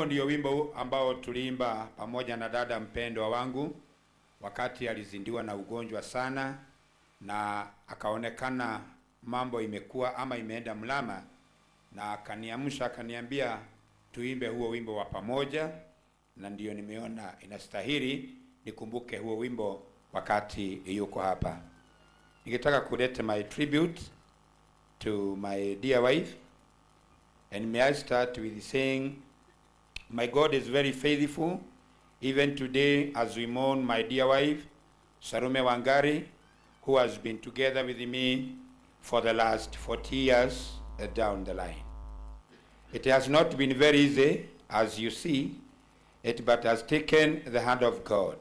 ndio wimbo ambao tuliimba pamoja na dada mpendwa wangu wakati alizindiwa na ugonjwa sana, na akaonekana mambo imekuwa ama imeenda mlama, na akaniamsha akaniambia tuimbe huo wimbo wa pamoja, na ndio nimeona inastahili nikumbuke huo wimbo wakati yuko hapa. Ningetaka kuleta my tribute to my dear wife, and may I start with saying my God is very faithful. Even today, as we mourn my dear wife, Sarume Wangari, who has been together with me for the last 40 years down the line. It has not been very easy, as you see, but has taken the hand of God.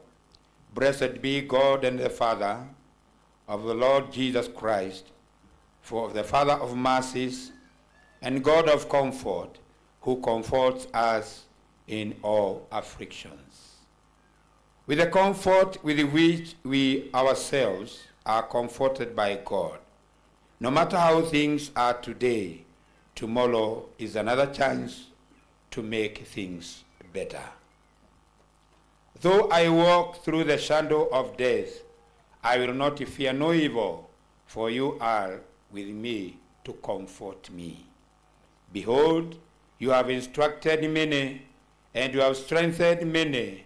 Blessed be God and the Father of the Lord Jesus Christ, for the Father of mercies and God of comfort, who comforts us in all afflictions. With the comfort with which we ourselves are comforted by God. No matter how things are today, tomorrow is another chance to make things better. Though I walk through the shadow of death, I will not fear no evil, for you are with me to comfort me. Behold, you have instructed many, and you have strengthened many,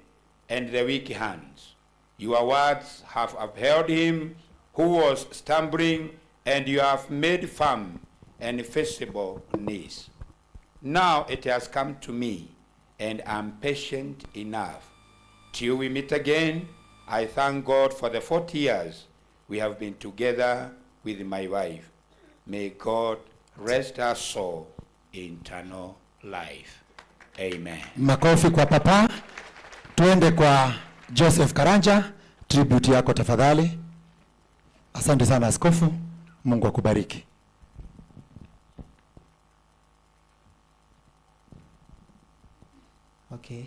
and the weak hands. Your words have upheld him who was stumbling, and you have made firm and feasible knees. Now it has come to me, and I'm patient enough. Till we meet again, I thank God for the 40 years we have been together with my wife. May God rest her soul in eternal life. Amen. Makofi kwa papa. Tuende kwa Joseph Karanja, tribute yako tafadhali. Asante sana askofu. Mungu akubariki. Okay.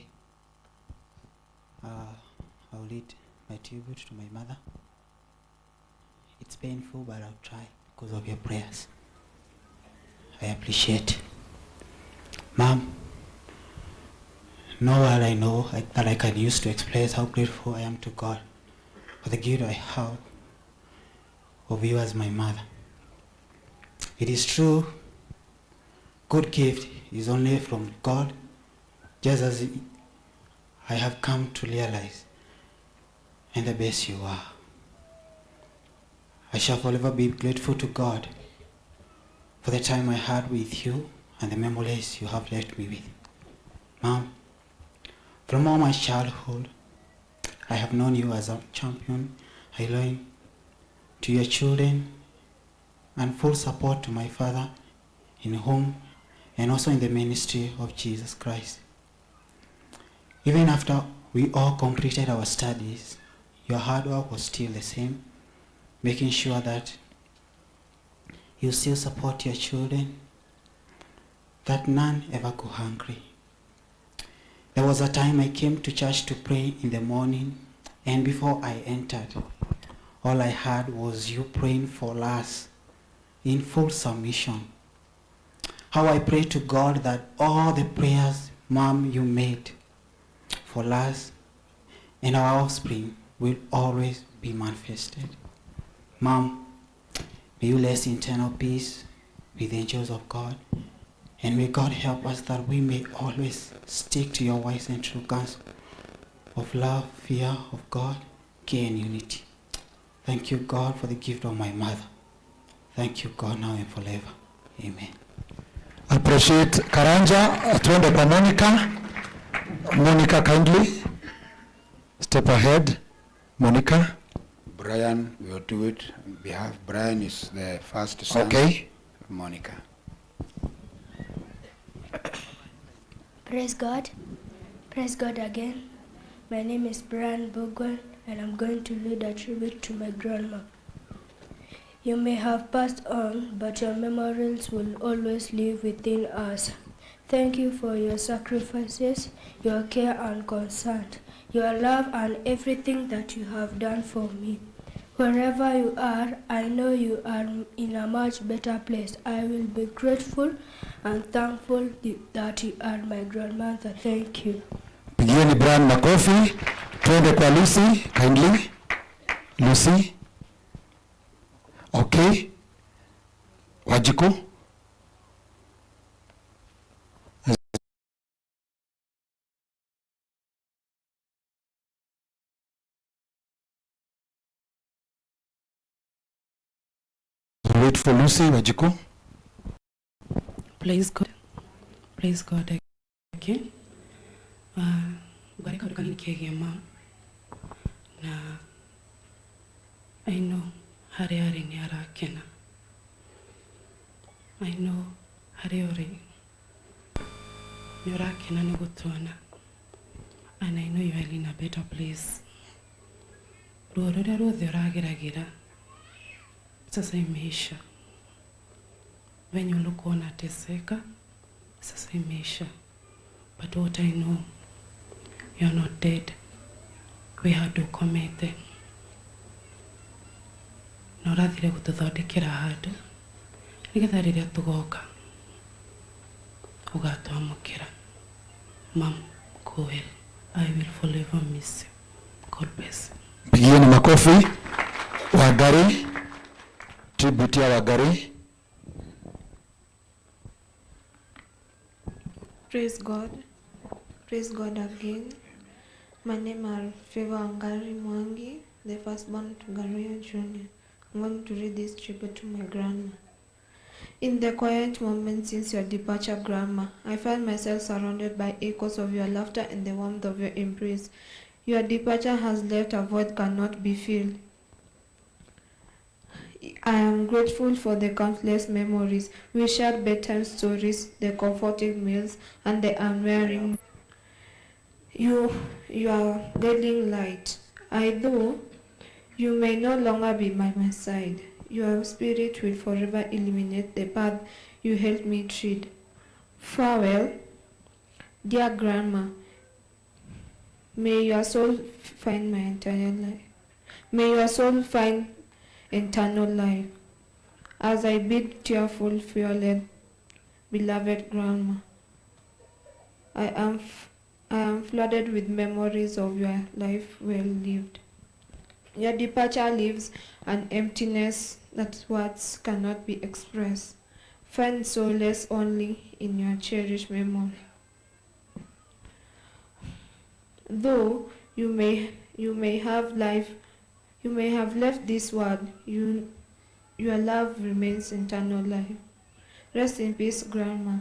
I'll lead my tribute to my mother. It's painful, but I'll try because of your prayers. I appreciate. Mom, no word I know that I can use to express how grateful I am to God for the gift I have of you as my mother. It is true, good gift is only from God, just as I have come to realize, and the best you are. I shall forever be grateful to God for the time I had with you and the memories you have left me with. Mom, from all my childhood, I have known you as a champion, I learned to your children, and full support to my father in home and also in the ministry of Jesus Christ. Even after we all completed our studies, your hard work was still the same, making sure that you still support your children, that none ever go hungry. There was a time I came to church to pray in the morning, and before I entered, all I heard was you praying for us in full submission. How I pray to God that all the prayers, Mom, you made for us and our offspring will always be manifested. Mom, may you rest in eternal peace with the angels of God, and may God help us that we may always stick to your wise and true counsel of love, fear of God, care and unity. Thank you, God, for the gift of my mother. Thank you, God, now and forever. Amen. Appreciate Karanja. Tuende kwa Monica. Monica, kindly step ahead. Monica. Brian will do it on behalf. Brian is the first son. Okay. Monica. Praise God. Praise God again. My name is Brian Bogwan, and I'm going to lead a tribute to my grandma. You may have passed on, but your memories will always live within us. Thank you for your sacrifices, your care and concern, your love and everything that you have done for me. Wherever you are, I know you are in a much better place. I will be grateful and thankful that you are my grandmother. Thank you. Pigieni Brian makofi. Twende kwa Lucy, kindly. Lucy. Okay. Wajiko. Wait for Lucy, Wajiko. Praise God. Praise God again. Baraka dukani kegema. Na I know hari ni arakena. I know hari ni arakena nugutwana. And I know you are in a better place. Ruorora ruothe urageragira. Sasa imeisha. Venye ulikuwa unateseka, sasa imeisha. But what I know, you're not dead. We had to commit it. Norathire gututhodekera handu nigetha riria tugoka ugatwamukira. Mom, go well. I will forever miss you. God bless you. Pigieni makofi. Wagari. Tribute ya Wagari. Praise God. Praise God again. My name is Favor Angari Mwangi, the firstborn to Ngaruiya Jr. I'm going to read this tribute to my grandma. In the quiet moments since your departure, Grandma, I find myself surrounded by echoes of your laughter and the warmth of your embrace. Your departure has left a void cannot be filled. I am grateful for the countless memories. We shared bedtime stories, the comforting meals, and the unwearing. You are guiding light. Although you may no longer be by my side, your spirit will forever illuminate the path you helped me tread. Farewell, dear Grandma. May your soul find my entire life. May your soul find eternal life. As I bid tearful farewell, beloved Grandma, I am flooded with memories of your life well lived. Your departure leaves an emptiness that words cannot be expressed. Find solace only in your cherished memory. Though you may have left this world, your love remains eternal life. Rest in peace, Grandma.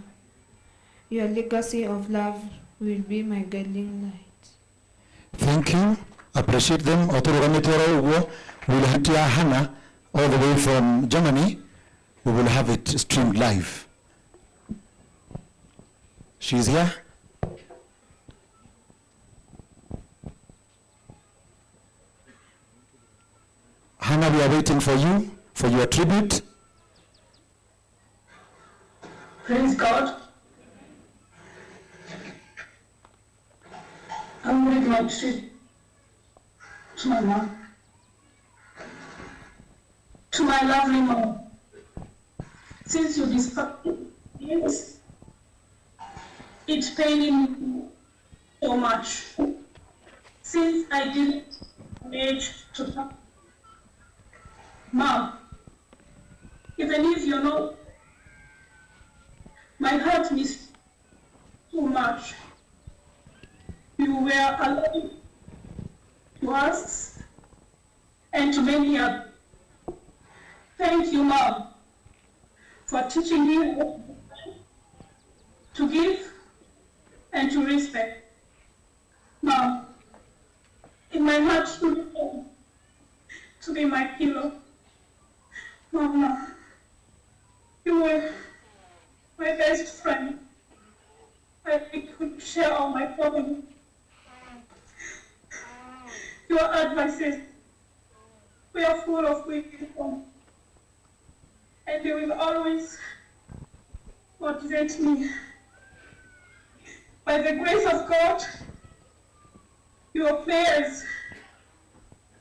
Your legacy of love will be my guiding light. Thank you. Appreciate them. We'll have Hannah all the way from Germany. We will have it streamed live. She's here. Hannah, we are waiting for you, for your tribute. Praise God. I'm reading my tribute to my mom, to my lovely mom. Since you discovered this, it pained me so much. Since I didn't manage to talk. Mom, even if you know, my heart missed too much. You were alive to us and to many others. Thank you, Mom, for teaching me to give and to respect. Mom, in my heart to be my pillow. Mama, you were my best friend. I could share all my problems. Your advices were full of wisdom, and they will always motivate me. By the grace of God, your prayers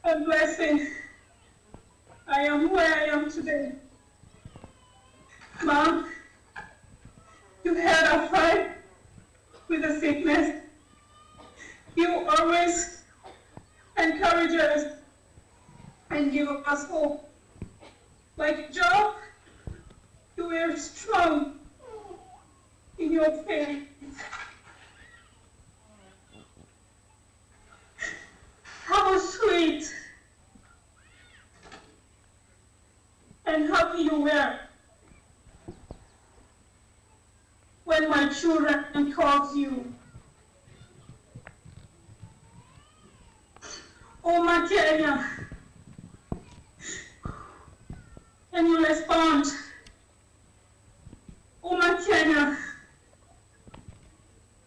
and blessing I am where I am today. Mom, you had a fight with the sickness. You always encourage us and give us hope. Like Job, you were strong in your faith. How sweet and happy you were when my children called you. Oh, my Kenya, and you respond, oh, my Kenya,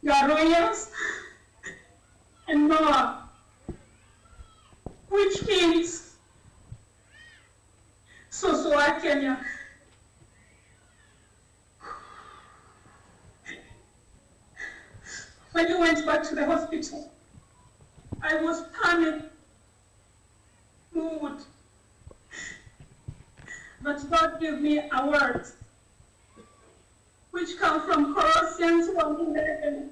Ngaruiya and Noah, which means SOO Kenya. When you went back to the hospital, I was panicked, mood. But God gave me a word, which comes from Colossians 1:11.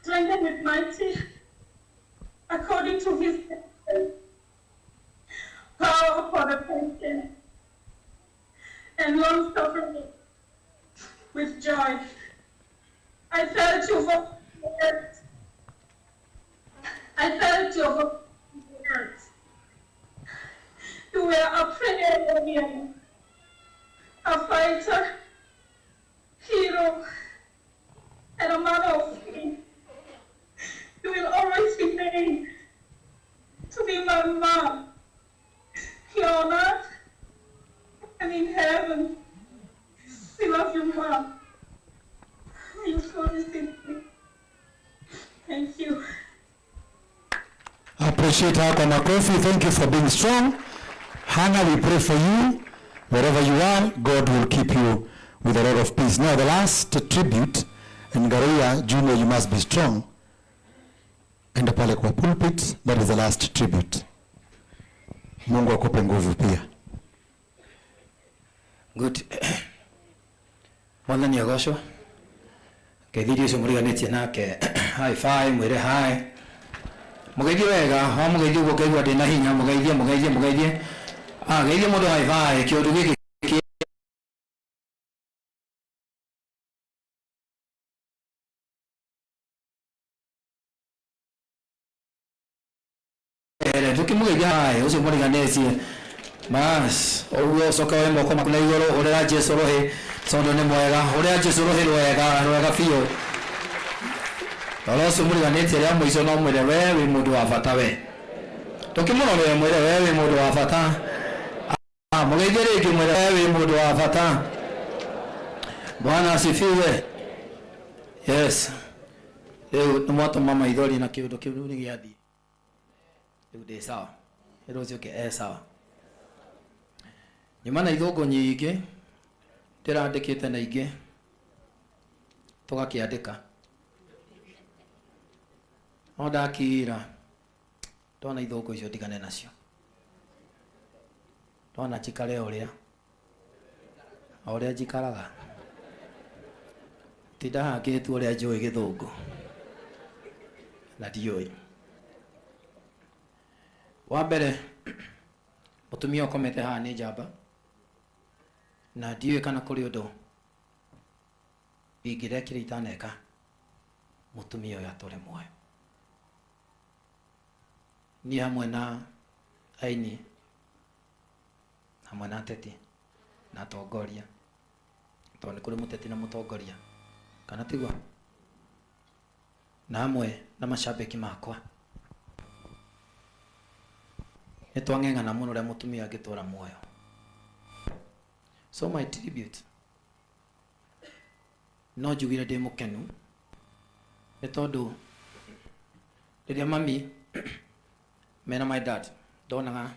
Strengthened with mighty, according to his power for the patience and long suffering with joy. I felt your words. I felt your words. You were a prayer warrior, a fighter, hero, and a man of faith. You will always remain to be my mom, here on earth and in heaven. We love you, Mom. You promised it. Thank you. I appreciate her kwa makofi. Thank you for being strong. Hannah, we pray for you. Wherever you are, God will keep you with a lot of peace. Now, the last tribute, in Ngaruiya, Junior, you must be strong. Enda pale kwa pulpit, that is the last tribute. Mungu akupe nguvu pia. Good. Mwana ni agosho. Kethiri ucio muriganĩtie nake high five mwire hi. Mugeithie wega, ha mugeithie ugo kaigua ndina hinya, mugeithie. Geithie mundu high five kiundu giki tukimugeithia hai ucio muriganĩtie. Mas, ugo soka we moko makuna igoro urera Jesu rohi. Sondo ni mwega, urera Jesu rohi rwega fiyo. Olosu muriganĩtie ria muico no mwire we wi mundu wa bata we. Tukimurorera mwire we wi mundu wa bata. Mugeithie rĩngĩ mwire we wi mundu wa bata. Bwana asifiwe. Yes. Leo nimwatũma maithori na kiundu kiu ni giathi. Rĩu ndĩ sawa. Rĩu ũcio ke sawa. Nyuma na ithũngũ nyingĩ ndĩrandĩkĩte na ingĩ tũgakĩandĩka. No ndakira ndona ithũngũ icio ndigane nacio. Ndona njikare ũrĩa njikaraga. Ti ndahangĩtwo ũrĩa njũĩ gĩthũngũ na ndiũĩ. Wa mbere mũtumia ũkomete haha nĩ njamba na ndiũĩ kana kũrĩ ũndũ ingĩrekire itaneka mũtumia ũyũ atũre muoyo. Niĩ hamwe na aini, hamwe na ateti na atongoria, tondũ nĩ kũrĩ mũteti na mũtongoria, kana tiguo, na hamwe na macambĩki makwa, nĩ twang'eng'ana mũno ũrĩa mũtumia angĩtũra muoyo. So my tribute, no njugire ndĩ mũkenu nĩ tondũ rĩrĩa mami mena my dad ndonaga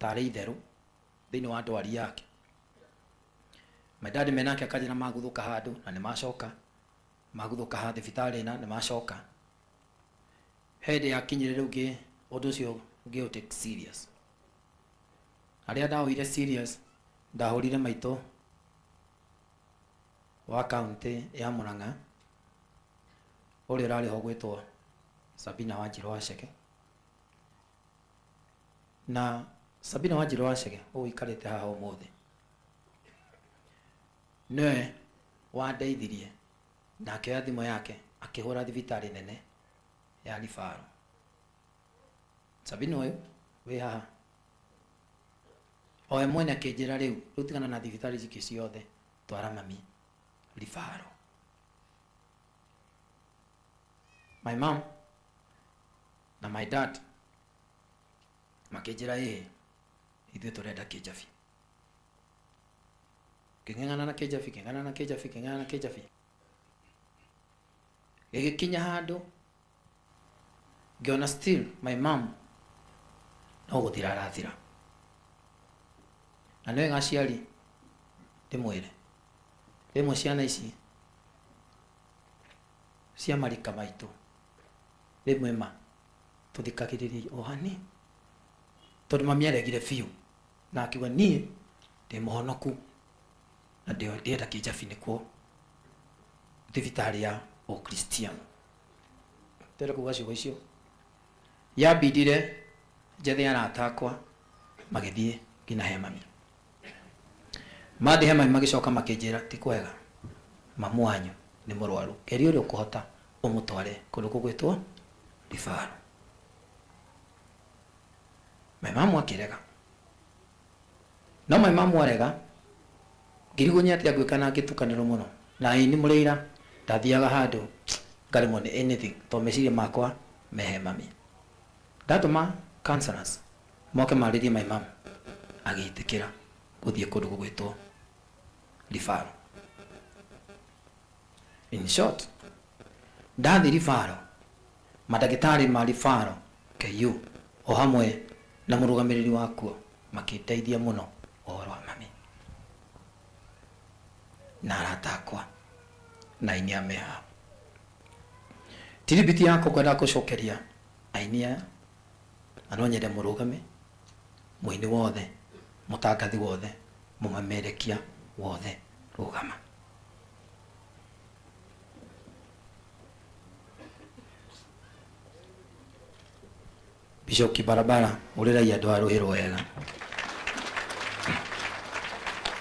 tarĩ itherũ thĩinĩ wa ndwari yake. My dad menake akajĩra maguthũka handũ na nĩ macoka, maguthũka ha thibitarĩ na nĩ macoka. Hĩndĩ yakinyire rĩu ũndũ ũcio ngĩ take serious. Arĩa ndaoire serious ndahũrire maitũ wa county ya Murang'a ũrĩa ũrarĩ ho gwĩtwo Sabina Wanjirũ wa Ceke. Na Sabina Wanjirũ wa Ceke ũikarĩte haha ũmũthĩ nĩwe wandeithirie na akĩoya thimũ yake akĩhũra thibitarĩ nene ya Rifaro. Sabina ũyũ wĩ haha oe mwene akĩnjĩra rĩu tigana na thibitarĩ ici ciothe twara mami Rifaro. My mom na my dad makĩnjĩra ithuĩ tũrenda Kĩjabi. Kĩng'ang'ana na Kĩjabi, kĩng'ang'ana na Kĩjabi, kĩng'ang'ana na Kĩjabi. Gĩgĩkinya handũ ngĩona still my mom no gũthira arathira. Na nĩwe aciari ndĩmwĩre rĩmwe ciana ici cia marika maitũ rĩmwe ma tũthikagĩrĩria o hani tondũ mami aregire biũ na akiuga niĩ ndĩ mũhonoku na ndĩenda Kĩjabi nĩkuo thibitarĩ ya Ũkristiano. Tere kuga ciugo icio yambindire njethe arata akwa magĩthiĩ nginya he mami. Mathiĩ he mami magĩcoka makĩnjĩra ti kwega, mamu wanyu nĩ mũrwaru, geria ũrĩa ũkũhota ũmũtware kũndũ gũgwĩtwo Rifaro. My mamu akĩrega, no my mamu arega ngirigunya atĩ agwĩka na ngĩtukanĩrwo mũno na nĩ mũrĩira ndathiaga handũ ngaremwo nĩ anything to meciria makwa mehe mami. Ndatũma counselors moke marĩrie my mom agĩtĩkĩra gũthiĩ kũndũ gũgwĩtwo Rifaro. In short, ndathi Rifaro madagĩtarĩ ma Rifaro KU o hamwe na mũrũgamĩrĩri wakuo makĩndeithia mũno ũhoro wa mami na arata akwa na aini a meha. Tiribiti yako kwenda gũcokeria aini aya na no nyende mũrũgame mũini wothe mũtangathi wothe mũmamerekia wothe rũgama. Bishop Kibarabara ũrĩraia andũ a rũhĩ rwega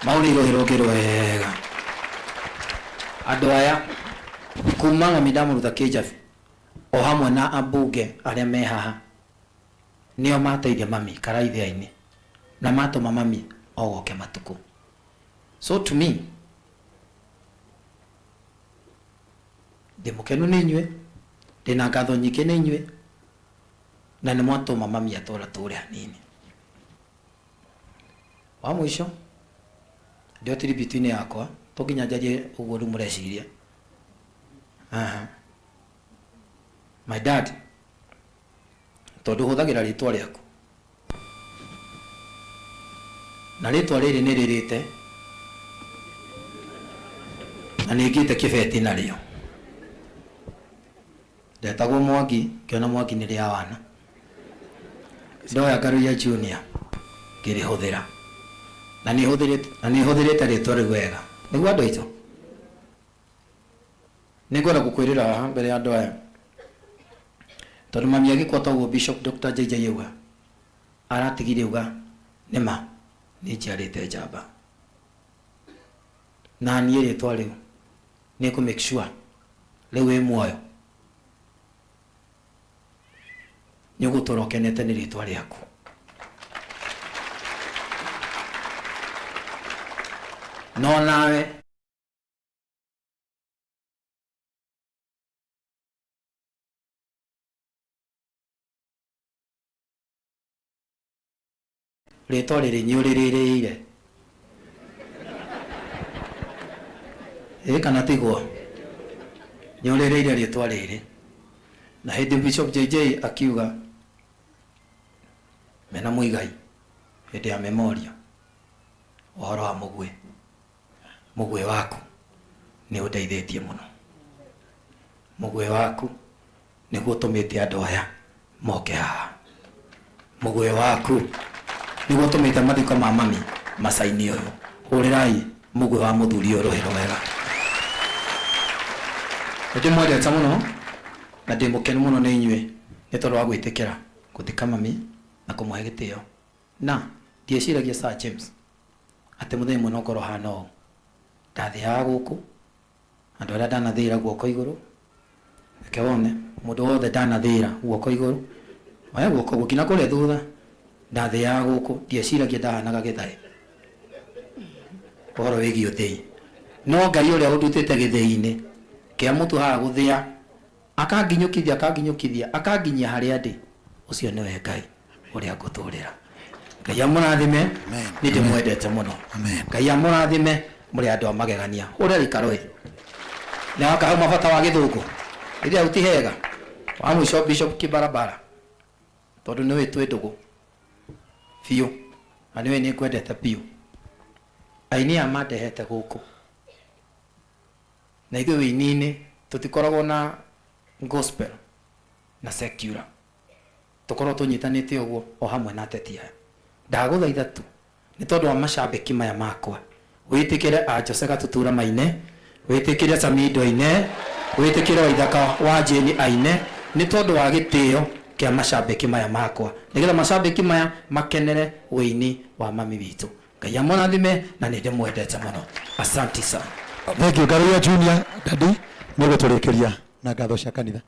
maũrĩ rũhĩ rwega. Andũ aya kuma ng'ami ndamũrutha Kĩjabi o hamwe na ambunge arĩa me haha nĩo mateithia mami karaithiainĩ na matũma mami ogoke matuko. So to me ndĩmũkenu nĩ inyuĩ, ndĩna ngatho nyingĩ nĩ inyuĩ na nĩ mwatũma mami atũra tũre hanini. Wa mũico ndio tribute-inĩ yakwa tũkinya njarie ũguo rĩu mũreciria. My dad tondũ hũthagĩra rĩtwa rĩaku na rĩtwa rĩrĩ nĩ rĩrĩte na nĩngĩte kĩbeti narĩo. Ndetagwo Mwangi, ngĩona Mwangi nĩ rĩa wana, ndoya Ngaruiya Junior ngĩrĩhũthĩra na nĩhũthĩrĩte rĩtwa rĩu wega. Nĩguo andũ aitũ nĩngwenda gũkwĩrĩra haha mbere ya andũ aya tondũ mami agĩkua toguo Bishop Dr. JJ Yuga aratigire uga nĩma nĩ njiarĩte njamba na niĩ rĩtwa rĩu nĩ kũ make sure rĩu wĩ muoyo nĩ ũgũtũra ũkenete nĩ rĩtwa rĩaku. No nawe rĩtwa rĩrĩ nyũrĩrĩire kana tiguo nyũrĩrĩire rĩtwa rĩrĩ. Na hĩndĩ Bishop JJ akiuga mena Muigai hĩndĩ ya memoria ũhoro wa mũgwe waku nĩ ũndeithĩtie mũno. Mũgwe waku nĩguo ũtũmĩte andũ aya moke haha muguyo waku niguo tumite mathiko ma mami macaini uyu hurirai muguyo wa muthuri uyu ruhiro wega ndimwendete muno na ndimukenu muno ni inyue ni tondu wa gwitikira guthika mami na kumuhe gitio na ndieciragia Sir James ati muthenya mwe no ngoro hana ũũ ndathiaga gũkũ andũ arĩa ndanathĩra guoko igũrũ reke wone mũndũ wothe ndanathĩra guoko igũrũ oya guoko gũkinya kũrĩa thutha ndathĩaga gũkũ ndieciragia ndahanaga gĩthai ũhoro wĩgiĩ ũthĩi no Ngai ũrĩa ũndutĩte gĩthĩi-inĩ kĩa mũtu haha gũthĩa akanginyũkithia harĩa ndĩ ũcio nĩwe Ngai ũrĩa ngũtũũrĩra. Ngai amũrathime nĩ ndĩmwendete mũno. Ngai amũrathime mũrĩ andũ a magegania ũrĩa rĩkarũĩ nĩ wakaha mabata wa gĩthũngũ rĩrĩa ũti hega wa mũico Bishop Kibarabara tondũ nĩwe twĩ ndũgũ biũ na nĩwe nĩ ngwendete biũ aini aya mandehete gũkũ na ithuĩ wĩini-inĩ tũtikoragwo na gospel na secular tukorwo tunyitanĩte ũguo o hamwe na ateti aya ndagũthaitha tu nĩ tondũ wa macambĩki maya makwa wĩtĩkĩre Jose Gatutura maine wĩtĩkĩre Samido aine wĩtĩkĩre Waithaka wa Jeni aine nĩ tondũ wa gĩtĩo kĩa macambĩki maya makwa nĩgetha macambĩki maya makenere wĩini wa mami witũ. Ngai amũrathime na nĩ ndĩmwendete mũno. Asante sana. Thank you Ngaruiya Junior Daddy nĩ gũtũrĩkĩria na ngatho cia kanitha.